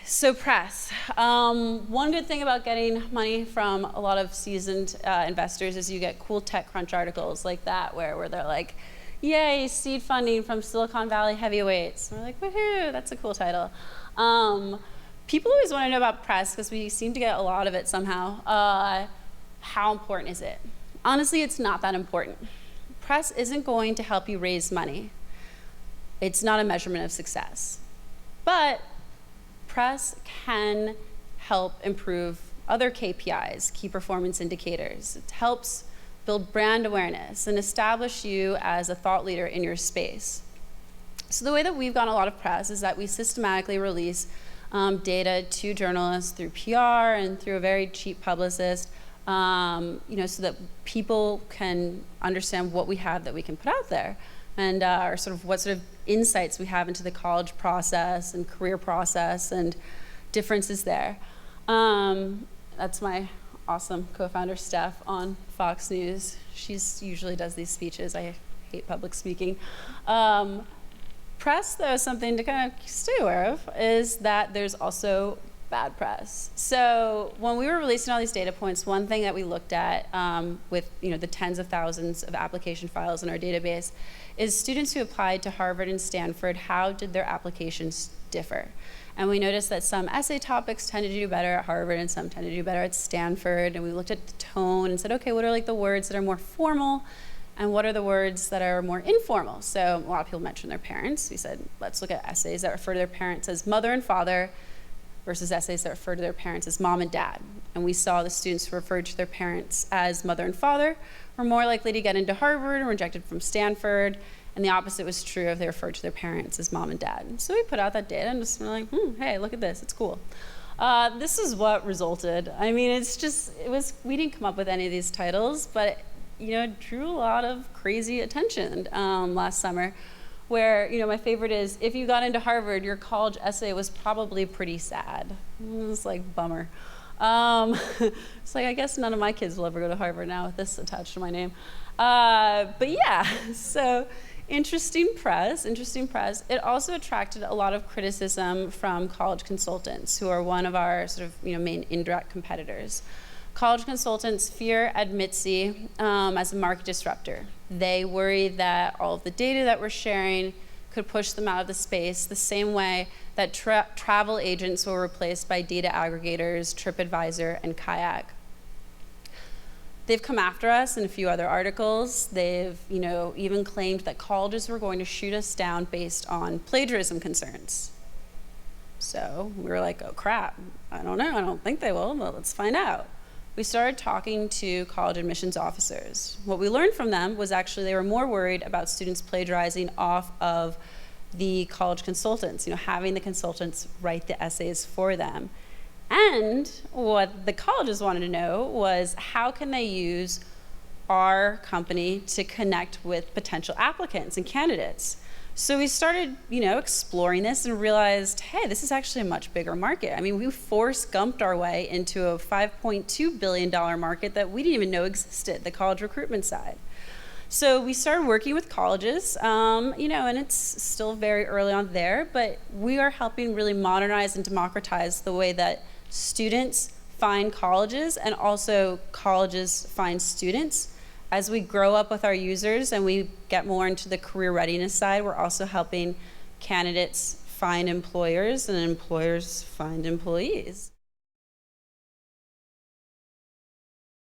so press. One good thing about getting money from a lot of seasoned investors is you get cool TechCrunch articles like that where they're like, yay, seed funding from Silicon Valley heavyweights. And we're like, woohoo, that's a cool title. People always want to know about press because we seem to get a lot of it somehow. How important is it? Honestly, it's not that important. Press isn't going to help you raise money. It's not a measurement of success. But press can help improve other KPIs, key performance indicators. It helps build brand awareness and establish you as a thought leader in your space. So the way that we've gotten a lot of press is that we systematically release data to journalists through PR and through a very cheap publicist, so that people can understand what we have that we can put out there, and what sort of insights we have into the college process and career process and differences there. That's my awesome co-founder Steph on Fox News. She usually does these speeches. I hate public speaking. Press, though, something to kind of stay aware of is that there's also bad press. So when we were releasing all these data points, one thing that we looked at with the tens of thousands of application files in our database is students who applied to Harvard and Stanford, how did their applications differ? And we noticed that some essay topics tended to do better at Harvard and some tended to do better at Stanford. And we looked at the tone and said, okay, what are like the words that are more formal and what are the words that are more informal? So a lot of people mentioned their parents. We said, let's look at essays that refer to their parents as mother and father versus essays that refer to their parents as mom and dad. And we saw the students who referred to their parents as mother and father were more likely to get into Harvard and rejected from Stanford. And the opposite was true if they referred to their parents as mom and dad. So we put out that data and just were like, hey, look at this, it's cool. This is what resulted. I mean, we didn't come up with any of these titles, but it drew a lot of crazy attention last summer, where my favorite is, if you got into Harvard, your college essay was probably pretty sad. It was like, bummer. It's like, I guess none of my kids will ever go to Harvard now with this attached to my name. But yeah, so interesting press. It also attracted a lot of criticism from college consultants, who are one of our main indirect competitors. College consultants fear admitsy as a market disruptor. They worry that all of the data that we're sharing could push them out of the space the same way that travel agents were replaced by data aggregators, TripAdvisor, and Kayak. They've come after us in a few other articles. They've even claimed that colleges were going to shoot us down based on plagiarism concerns. So we were like, oh crap, I don't know, I don't think they will, but let's find out. We started talking to college admissions officers. What we learned from them was actually they were more worried about students plagiarizing off of the college consultants, having the consultants write the essays for them. And what the colleges wanted to know was, how can they use our company to connect with potential applicants and candidates? So we started, exploring this and realized, hey, this is actually a much bigger market. I mean, we Forrest Gumped our way into a $5.2 billion market that we didn't even know existed, the college recruitment side. So we started working with colleges, and it's still very early on there, but we are helping really modernize and democratize the way that students find colleges and also colleges find students. As we grow up with our users and we get more into the career readiness side, we're also helping candidates find employers and employers find employees.